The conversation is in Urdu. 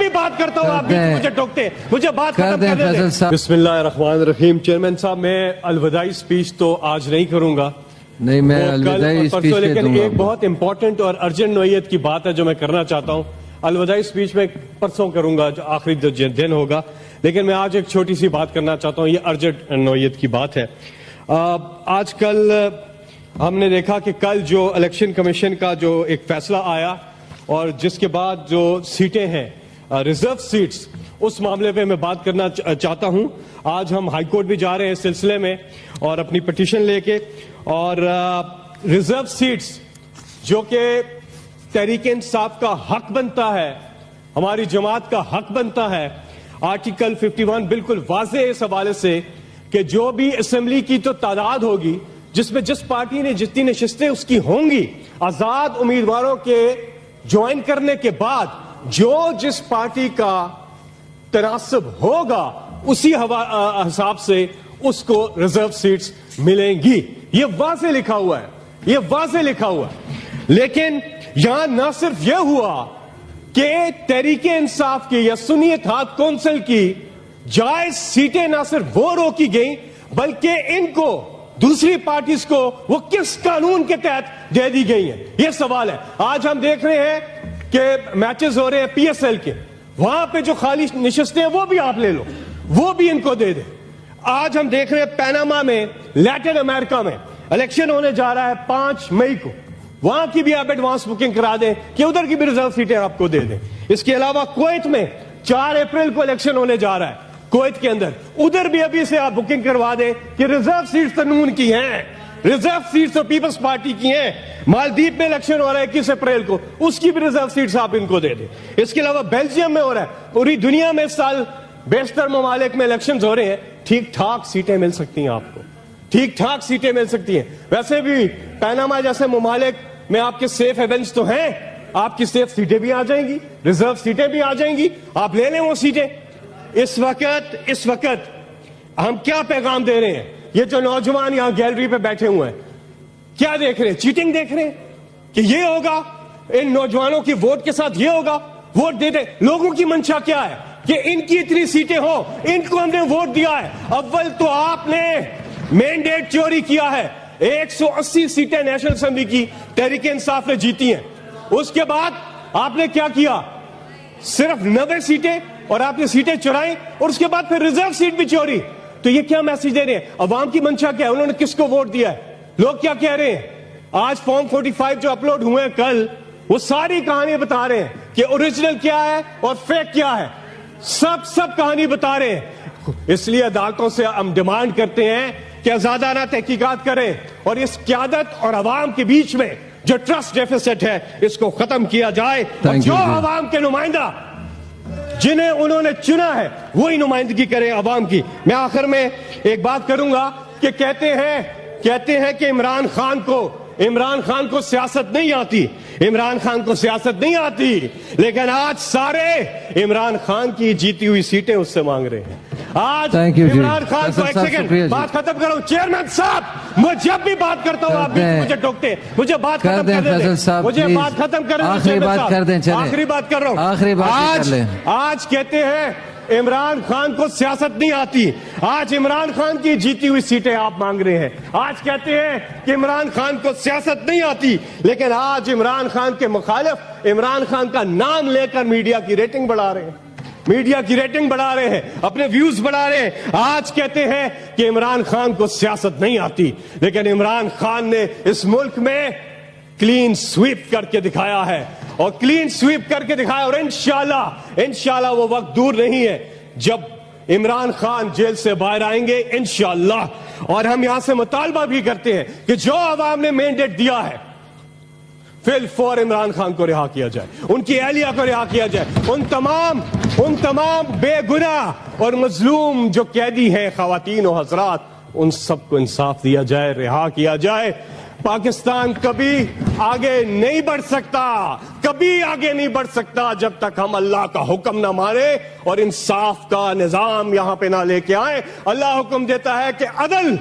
بھی بات کرتا ہوں آپ بھی مجھے ٹوکتے ہیں. مجھے بات ختم کرنے کرنے دیں. بسم اللہ الرحمن الرحیم. چیئرمین صاحب میں الوداعی سپیچ تو آج نہیں کروں گا, نہیں میں الوداعی سپیچ دوں گا, لیکن ایک بہت امپورٹنٹ اور ارجنٹ نوعیت کی بات ہے جو میں کرنا چاہتا ہوں. الوداعی سپیچ میں پرسوں کروں گا جو آخری دن ہوگا, لیکن میں آج ایک چھوٹی سی بات کرنا چاہتا ہوں. یہ ارجنٹ نوعیت کی بات ہے. آج کل ہم نے دیکھا کہ کل جو الیکشن کمیشن کا جو ایک فیصلہ آیا اور جس کے بعد جو سیٹیں ہیں ریزرو سیٹس, اس معاملے پہ میں بات کرنا چاہتا ہوں. آج ہم ہائی کورٹ بھی جا رہے ہیں اس سلسلے میں اور اپنی پٹیشن لے کے, اور ریزرو سیٹس جو کہ تحریک انصاف کا حق بنتا ہے, ہماری جماعت کا حق بنتا ہے. آرٹیکل 51 بالکل واضح ہے اس حوالے سے کہ جو بھی اسمبلی کی تو تعداد ہوگی جس میں جس پارٹی نے جتنی نشستیں اس کی ہوں گی, آزاد امیدواروں کے جوائن کرنے کے بعد جو جس پارٹی کا تناسب ہوگا اسی حساب سے اس کو ریزرو سیٹس ملیں گی. یہ واضح لکھا ہوا ہے, یہ واضح لکھا ہوا ہے. لیکن یہاں نہ صرف یہ ہوا کہ تحریک انصاف کی یا سنی اتحاد کونسل کی جائز سیٹیں نہ صرف وہ روکی گئیں بلکہ ان کو دوسری پارٹیز کو وہ کس قانون کے تحت دے دی گئی ہیں, یہ سوال ہے. آج ہم دیکھ رہے ہیں کہ میچز ہو رہے ہیں پی ایس ایل کے, وہاں پہ جو خالی نشستیں ہیں وہ بھی آپ لے لو, وہ بھی ان کو دے دیں. آج ہم دیکھ رہے ہیں پیناما میں, لیٹن امریکہ میں الیکشن ہونے جا رہا ہے 5 مئی کو, وہاں کی بھی آپ ایڈوانس بکنگ کرا دیں کہ ادھر کی بھی ریزرو سیٹیں آپ کو دے دیں. اس کے علاوہ کویت میں 4 اپریل کو الیکشن ہونے جا رہا ہے, کویت کے اندر ادھر بھی ابھی سے آپ بکنگ کروا دیں کہ ریزرو سیٹس تو نون کی ہیں, ریزرو سیٹس تو پیپلز پارٹی کی ہیں. مالدیپ میں الیکشن ہو رہا ہے 21 اپریل کو, اس کی بھی ریزرو سیٹس آپ ان کو دے دیں. اس کے علاوہ بیلجیم میں ہو رہا ہے, پوری دنیا میں اس سال بیشتر ممالک میں الیکشنز ہو رہے ہیں. ٹھیک ٹھاک سیٹیں مل سکتی ہیں آپ کو, ٹھیک ٹھاک سیٹیں مل سکتی ہیں. ویسے بھی پیناما جیسے ممالک میں آپ کے سیف ہیونز تو ہیں, آپ کی سیف سیٹیں بھی آ جائیں گی, ریزرو سیٹیں بھی آ جائیں گی, آپ لے لیں وہ سیٹیں. اس وقت ہم کیا پیغام دے رہے ہیں؟ یہ جو نوجوان یہاں گیلری پہ بیٹھے ہوئے ہیں کیا دیکھ رہے ہیں؟ چیٹنگ دیکھ رہے ہیں کہ یہ ہوگا, ان نوجوانوں کی ووٹ کے ساتھ یہ ہوگا, ووٹ دے دیں. لوگوں کی منشا کیا ہے کہ ان کی اتنی سیٹیں ہوں, ان کو ہم نے ووٹ دیا ہے. اول تو آپ نے مینڈیٹ چوری کیا ہے. 180 سیٹیں نیشنل اسمبلی کی تحریک انصاف نے جیتی ہیں. اس کے بعد آپ نے کیا کیا؟ صرف 90 سیٹیں, اور آپ نے سیٹیں چرائیں, اور اس کے بعد پھر ریزرو سیٹ بھی چوری. تو یہ کیا میسج دے رہے ہیں؟ عوام کی منشا کیا ہے؟ انہوں نے کس کو ووٹ دیا ہے؟ لوگ کیا کہہ رہے ہیں؟ آج فارم 45 جو اپلوڈ ہوئے ہیں کل, وہ ساری کہانی بتا رہے ہیں کہ اوریجنل کیا ہے اور فیک کیا ہے. سب کہانی بتا رہے ہیں. اس لیے عدالتوں سے ہم ڈیمانڈ کرتے ہیں کہ آزادانہ تحقیقات کریں اور اس قیادت اور عوام کے بیچ میں جو ٹرسٹ ڈیفیسٹ ہے اس کو ختم کیا جائے, اور جو عوام کے نمائندہ جنہیں انہوں نے چنا ہے وہی نمائندگی کریں عوام کی. میں آخر میں ایک بات کروں گا کہ کہتے ہیں کہ عمران خان کو سیاست نہیں آتی, عمران خان کو سیاست نہیں آتی, لیکن آج سارے عمران خان کی جیتی ہوئی سیٹیں اس سے مانگ رہے ہیں. آج عمران خان کو, ایک سیکنڈ بات ختم کرو چیئرمین صاحب, میں جب بھی بات کرتا ہوں آپ بھی مجھے ٹوکتے ہیں. مجھے بات ختم کرنے دیں, مجھے بات ختم کرنے دیں. آخری بات کر دیں, آخری بات کر رہا ہوں. آخری بات کر لیں. آج کہتے ہیں عمران خان کو سیاست نہیں آتی, آج عمران خان کی جیتی ہوئی سیٹیں آپ مانگ رہے ہیں. آج کہتے ہیں کہ عمران خان کو سیاست نہیں آتی, لیکن آج عمران خان کے مخالف عمران خان کا نام لے کر میڈیا کی ریٹنگ بڑھا رہے ہیں, میڈیا کی ریٹنگ بڑھا رہے ہیں, اپنے ویوز بڑھا رہے ہیں. آج کہتے ہیں کہ عمران خان کو سیاست نہیں آتی, لیکن عمران خان نے اس ملک میں کلین سویپ کر کے دکھایا ہے, اور کلین سویپ کر کے دکھایا. اور انشاءاللہ وہ وقت دور نہیں ہے جب عمران خان جیل سے باہر آئیں گے انشاءاللہ. اور ہم یہاں سے مطالبہ بھی کرتے ہیں کہ جو عوام نے مینڈیٹ دیا ہے فی الفور عمران خان کو رہا کیا جائے, ان کی اہلیہ کو رہا کیا جائے, ان تمام بے گناہ اور مظلوم جو قیدی ہیں خواتین و حضرات, ان سب کو انصاف دیا جائے, رہا کیا جائے. پاکستان کبھی آگے نہیں بڑھ سکتا جب تک ہم اللہ کا حکم نہ مانے اور انصاف کا نظام یہاں پہ نہ لے کے آئیں. اللہ حکم دیتا ہے کہ عدل